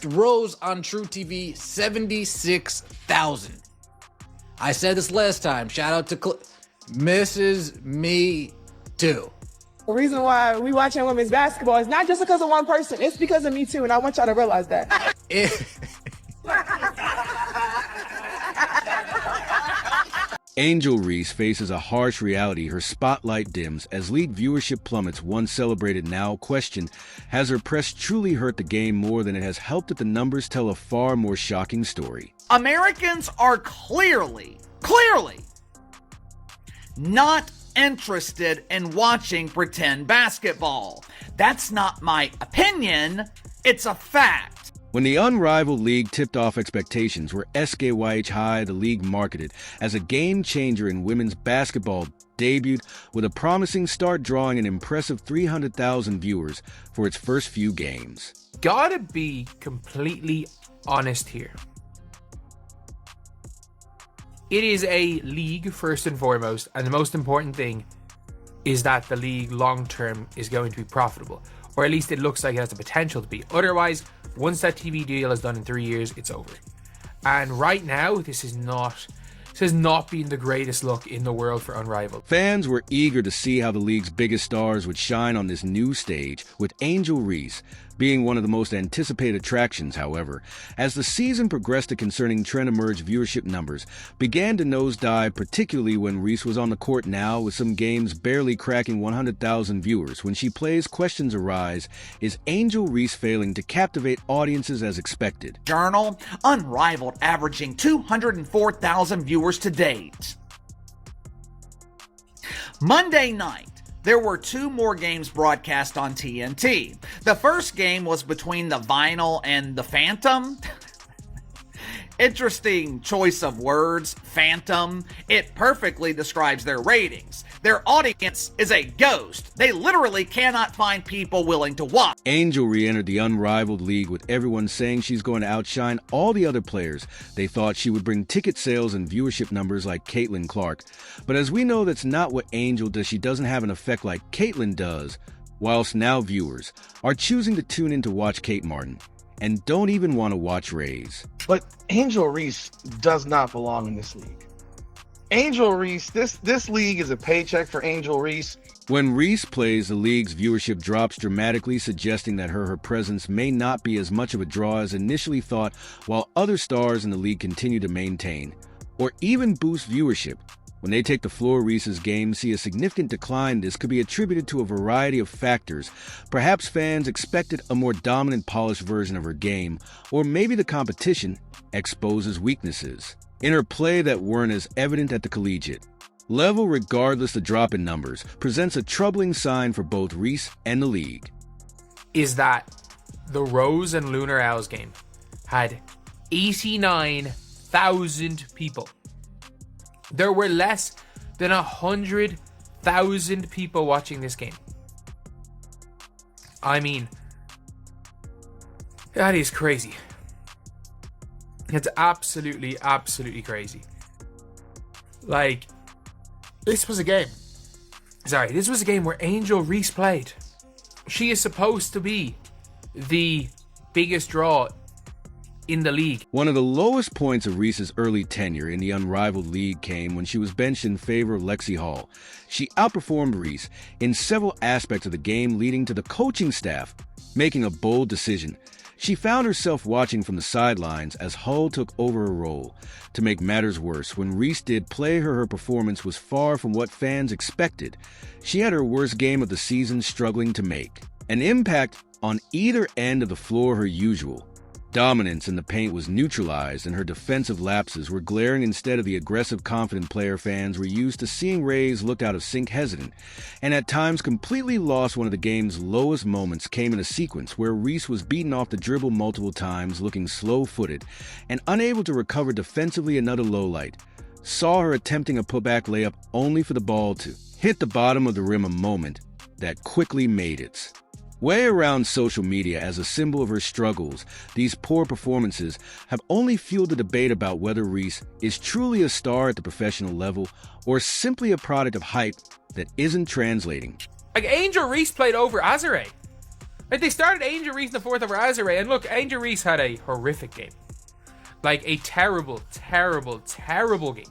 Next rose on True TV, 76,000. I said this last time. Shout out to Mrs. Me Too. The reason why we watching women's basketball is not just because of one person. It's because of me too, and I want y'all to realize that. Angel Reese faces a harsh reality. Her spotlight dims as league viewership plummets. Once celebrated, now questioned. Has her press truly hurt the game more than it has helped it? The numbers tell a far more shocking story. Americans are clearly not interested in watching pretend basketball. That's not my opinion, it's a fact. When the Unrivaled League tipped off expectations were SKYH high, the league marketed as a game-changer in women's basketball debuted with a promising start, drawing an impressive 300,000 viewers for its first few games. Gotta be completely honest here. It is a league first and foremost, and the most important thing is that the league long-term is going to be profitable, or at least it looks like it has the potential to be. Otherwise, once that TV deal is done in 3 years, it's over. And right now, this has not been the greatest look in the world for Unrivaled. Fans were eager to see how the league's biggest stars would shine on this new stage, with Angel Reese being one of the most anticipated attractions. However, as the season progressed, the concerning trend emerged. Viewership numbers began to nosedive, particularly when Reese was on the court, now with some games barely cracking 100,000 viewers. When she plays, questions arise. Is Angel Reese failing to captivate audiences as expected? Journal, Unrivaled averaging 204,000 viewers to date. Monday night, there were 2 more games broadcast on TNT. The first game was between the Vinyl and the Phantom. Interesting choice of words, Phantom. It perfectly describes their ratings. Their audience is a ghost. They literally cannot find people willing to watch. Angel re-entered the Unrivaled League with everyone saying she's going to outshine all the other players. They thought she would bring ticket sales and viewership numbers like Caitlin Clark. But as we know, that's not what Angel does. She doesn't have an effect like Caitlin does, whilst now viewers are choosing to tune in to watch Kate Martin and don't even want to watch Rays. But Angel Reese does not belong in this league. Angel Reese, this league is a paycheck for Angel Reese. When Reese plays, the league's viewership drops dramatically, suggesting that her presence may not be as much of a draw as initially thought, while other stars in the league continue to maintain or even boost viewership. When they take the floor, Reese's games see a significant decline. This could be attributed to a variety of factors. Perhaps fans expected a more dominant, polished version of her game, or maybe the competition exposes weaknesses in her play that weren't as evident at the collegiate level. Regardless, the drop in numbers presents a troubling sign for both Reese and the league. Is that the Rose and Lunar Owls game had 89,000 people. There were less than 100,000 people watching this game. I mean, that is crazy. It's absolutely crazy. Like, this was a game where Angel Reese played. She is supposed to be the biggest draw in the league. One of the lowest points of Reese's early tenure in the Unrivaled League came when she was benched in favor of Lexi Hall. She outperformed Reese in several aspects of the game, leading to the coaching staff making a bold decision. She found herself watching from the sidelines as Hull took over her role. To make matters worse, when Reese did play her performance was far from what fans expected. She had her worst game of the season, struggling to make an impact on either end of the floor. Her usual dominance in the paint was neutralized, and her defensive lapses were glaring. Instead of the aggressive, confident player fans were used to seeing, Rays looked out of sync, hesitant, and at times completely lost. One of the game's lowest moments came in a sequence where Reese was beaten off the dribble multiple times, looking slow-footed and unable to recover defensively. Another lowlight saw her attempting a putback layup only for the ball to hit the bottom of the rim, a moment that quickly made its way around social media as a symbol of her struggles. These poor performances have only fueled the debate about whether Reese is truly a star at the professional level or simply a product of hype that isn't translating. Like, Angel Reese played over Azare. Like, they started Angel Reese in the fourth over Azure, and look, Angel Reese had a horrific game. Like, a terrible, terrible, terrible game.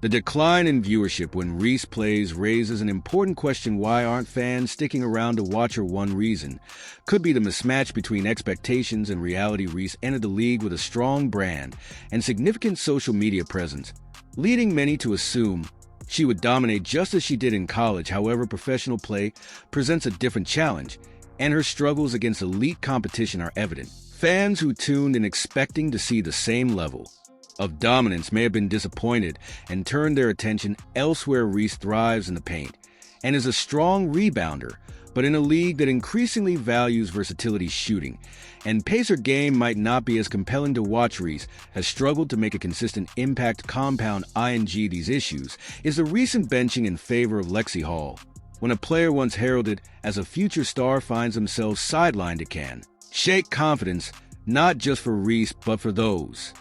The decline in viewership when Reese plays raises an important question: why aren't fans sticking around to watch her? One reason could be the mismatch between expectations and reality. Reese entered the league with a strong brand and significant social media presence, leading many to assume she would dominate just as she did in college. However, professional play presents a different challenge, and her struggles against elite competition are evident. Fans who tuned in expecting to see the same level of dominance may have been disappointed and turned their attention elsewhere. Reese thrives in the paint and is a strong rebounder, but in a league that increasingly values versatility shooting and pacer game might not be as compelling to watch. Reese has struggled to make a consistent impact. Compound these issues is the recent benching in favor of Lexi Hall. When a player once heralded as a future star finds themselves sidelined, it can shake confidence, not just for Reese, but for those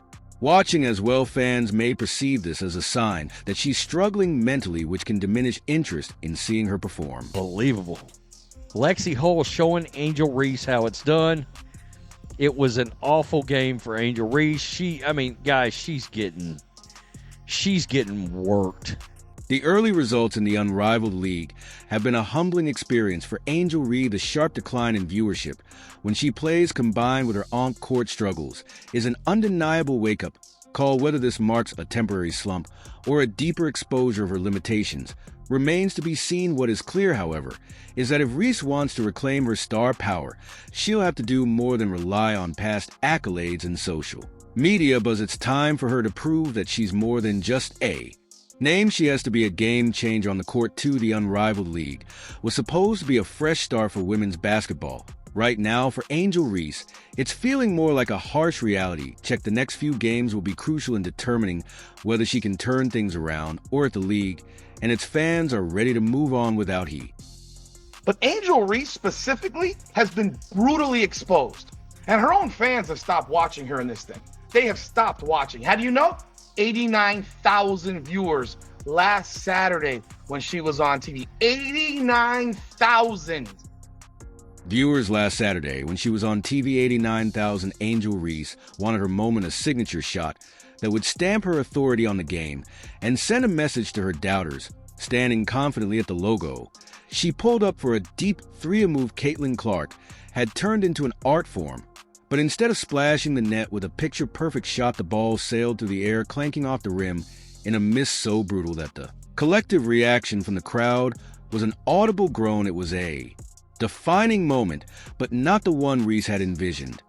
watching as well. Fans may perceive this as a sign that she's struggling mentally, which can diminish interest in seeing her perform. Believable. Lexi Hull showing Angel Reese how it's done. It was an awful game for Angel Reese. Guys, she's getting worked. The early results in the Unrivaled League have been a humbling experience for Angel Reese. The sharp decline in viewership when she plays, combined with her on-court struggles, is an undeniable wake-up call. Whether this marks a temporary slump or a deeper exposure of her limitations remains to be seen. What is clear, however, is that if Reese wants to reclaim her star power, she'll have to do more than rely on past accolades and social media buzz. It's time for her to prove that she's more than just a name. She has to be a game changer on the court too. The Unrivaled League was supposed to be a fresh start for women's basketball. Right now, for Angel Reese, it's feeling more like a harsh reality check. The next few games will be crucial in determining whether she can turn things around or if the league and its fans are ready to move on without her. But Angel Reese specifically has been brutally exposed, and her own fans have stopped watching her in this thing. They have stopped watching. How do you know? 89,000 viewers last Saturday when she was on TV. 89,000 viewers last Saturday when she was on TV. 89,000. Angel Reese wanted her moment, a signature shot that would stamp her authority on the game and send a message to her doubters. Standing confidently at the logo, she pulled up for a deep three. A move Caitlin Clark had turned into an art form. But instead of splashing the net with a picture-perfect shot, the ball sailed through the air, clanking off the rim in a miss so brutal that the collective reaction from the crowd was an audible groan. It was a defining moment, but not the one Reese had envisioned.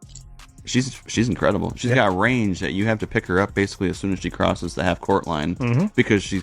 She's incredible. She's got range that you have to pick her up basically as soon as she crosses the half-court line because she's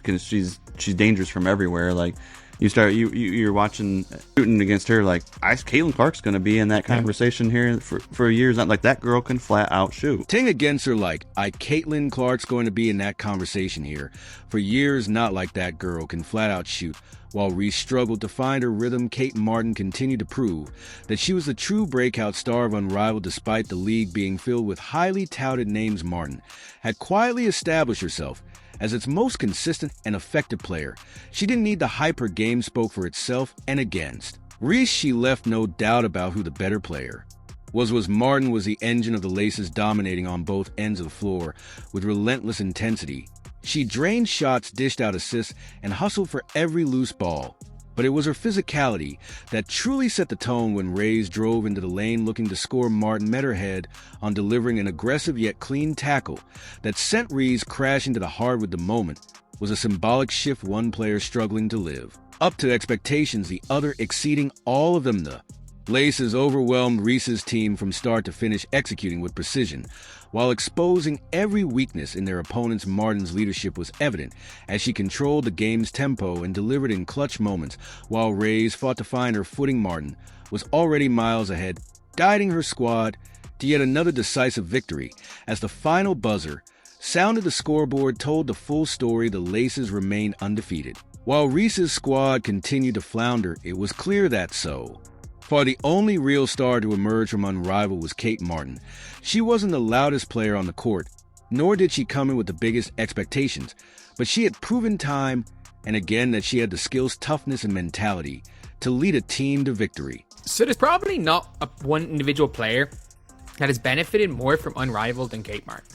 dangerous from everywhere. Like, you're watching shooting against her, like, Caitlin Clark's going to be in that conversation here for years. Not like that girl can flat out shoot. Ting against her like, Caitlin Clark's going to be in that conversation here for years. Not like that girl can flat out shoot. While Reese struggled to find her rhythm, Kate Martin continued to prove that she was the true breakout star of Unrivaled. Despite the league being filled with highly touted names, Martin had quietly established herself as its most consistent and effective player. She didn't need the hype. Her game spoke for itself, and against Reese, she left no doubt about who the better player was. Martin was the engine of the Laces, dominating on both ends of the floor with relentless intensity. She drained shots, dished out assists, and hustled for every loose ball. But it was her physicality that truly set the tone. When Reese drove into the lane looking to score, Martin met her head on, delivering an aggressive yet clean tackle that sent Reese crashing to the hardwood. The moment was a symbolic shift, one player struggling to live up to expectations, the other exceeding all of them. The Laces overwhelmed Reese's team from start to finish, executing with precision while exposing every weakness in their opponents. Martin's leadership was evident as she controlled the game's tempo and delivered in clutch moments. While Reese fought to find her footing, Martin was already miles ahead, guiding her squad to yet another decisive victory. As the final buzzer sounded, the scoreboard told the full story. The Laces remained undefeated. While Reese's squad continued to flounder, it was clear that so far the only real star to emerge from Unrivaled was Kate Martin. She wasn't the loudest player on the court, nor did she come in with the biggest expectations, but she had proven time and again that she had the skills, toughness, and mentality to lead a team to victory. So there's probably not one individual player that has benefited more from Unrivaled than Kate Martin.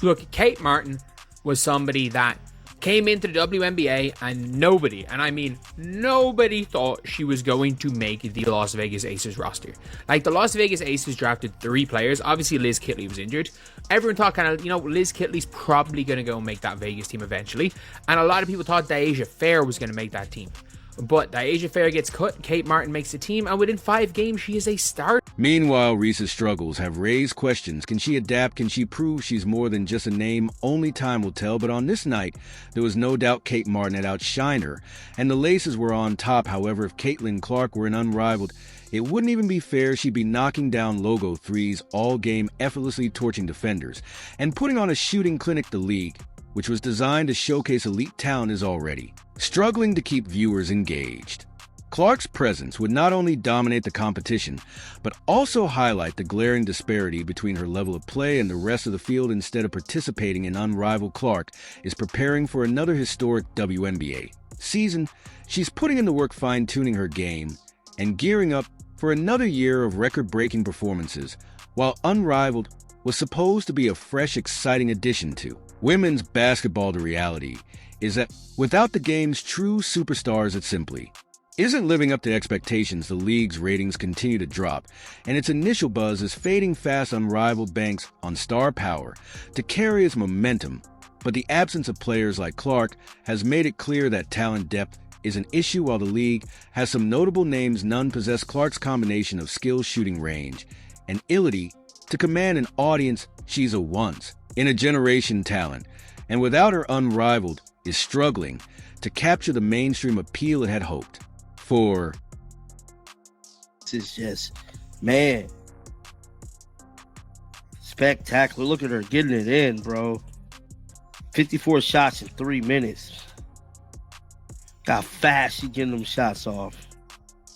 Look, Kate Martin was somebody that came into the WNBA and nobody, and I mean nobody, thought she was going to make the Las Vegas Aces roster. Like, the Las Vegas Aces drafted 3 players. Obviously, Liz Kitley was injured. Everyone thought kind of, Liz Kitley's probably going to go and make that Vegas team eventually. And a lot of people thought Deasia Fair was going to make that team. But Deasia Fair gets cut, Kate Martin makes the team, and within 5 games, she is a starter. Meanwhile, Reese's struggles have raised questions. Can she adapt? Can she prove she's more than just a name? Only time will tell. But on this night, there was no doubt Kate Martin had outshined her, and the Laces were on top. However, if Caitlin Clark were an Unrivaled, it wouldn't even be fair. She'd be knocking down logo threes all game, effortlessly torching defenders, and putting on a shooting clinic. The league, which was designed to showcase elite talent, is already struggling to keep viewers engaged. Clark's presence would not only dominate the competition, but also highlight the glaring disparity between her level of play and the rest of the field. Instead of participating in Unrivaled, Clark is preparing for another historic WNBA season. She's putting in the work, fine-tuning her game, and gearing up for another year of record-breaking performances, while Unrivaled was supposed to be a fresh, exciting addition to women's basketball. The reality is that without the game's true superstars, it simply isn't living up to expectations. The league's ratings continue to drop, and its initial buzz is fading fast. Unrivaled banks on star power to carry its momentum, but the absence of players like Clark has made it clear that talent depth is an issue. While the league has some notable names, none possess Clark's combination of skill, shooting range, and ability to command an audience. She's a once-in-a-generation talent, and without her, Unrivaled is struggling to capture the mainstream appeal it had hoped for. This is just, man, spectacular. Look at her getting it in, bro. 54 shots in 3 minutes. How fast she getting them shots off.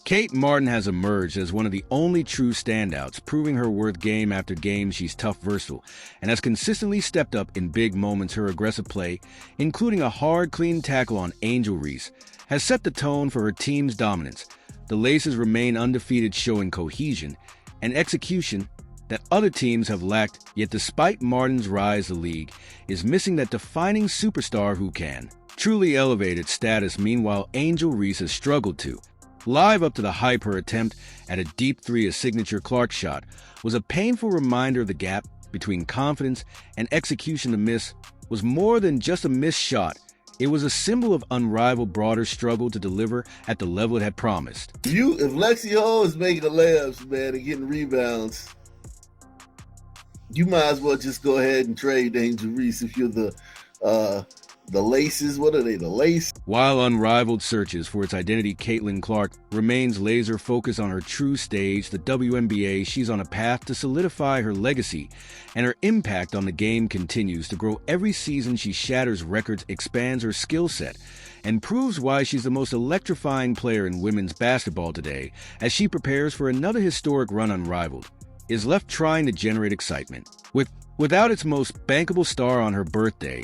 Kate Martin has emerged as one of the only true standouts, proving her worth game after game. She's tough, versatile, and has consistently stepped up in big moments. Her aggressive play, including a hard, clean tackle on Angel Reese, has set the tone for her team's dominance. The Laces remain undefeated, showing cohesion and execution that other teams have lacked. Yet despite Martin's rise, the league is missing that defining superstar who can truly elevate its status. Meanwhile, Angel Reese has struggled to live up to the hype. Her attempt at a deep three, a signature Clark shot, was a painful reminder of the gap between confidence and execution. The miss was more than just a missed shot. It was a symbol of Unrivaled broader struggle to deliver at the level it had promised. If Lexi Hall is making the layups, man, and getting rebounds, you might as well just go ahead and trade Angel Reese if you're the Laces. What are they, the Lace? While Unrivaled searches for its identity, Caitlin Clark remains laser focused on her true stage, the WNBA. She's on a path to solidify her legacy, and her impact on the game continues to grow every season. She shatters records, expands her skill set, and proves why she's the most electrifying player in women's basketball today. As she prepares for another historic run, Unrivaled is left trying to generate excitement. Without its most bankable star on her birthday,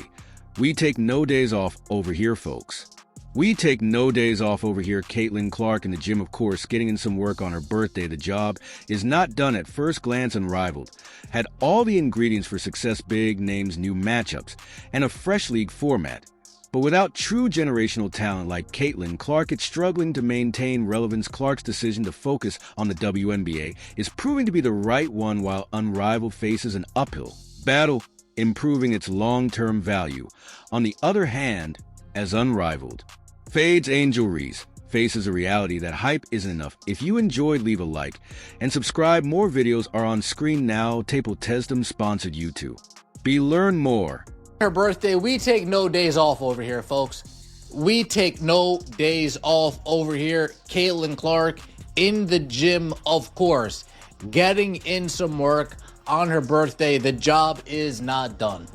we take no days off over here, folks. We take no days off over here. Caitlin Clark in the gym, of course, getting in some work on her birthday. The job is not done at first glance. Unrivaled had all the ingredients for success: big names, new matchups, and a fresh league format. But without true generational talent like Caitlin Clark, it's struggling to maintain relevance. Clark's decision to focus on the WNBA is proving to be the right one, while Unrivaled faces an uphill battle, improving its long-term value. On the other hand, as Unrivaled fades, Angel Reese faces a reality that hype isn't enough. If you enjoyed, leave a like and subscribe. More videos are on screen now. Taple Tesdom sponsored YouTube. Learn more. Her birthday, we take no days off over here, folks. We take no days off over here. Caitlin Clark in the gym, of course, getting in some work on her birthday. The job is not done.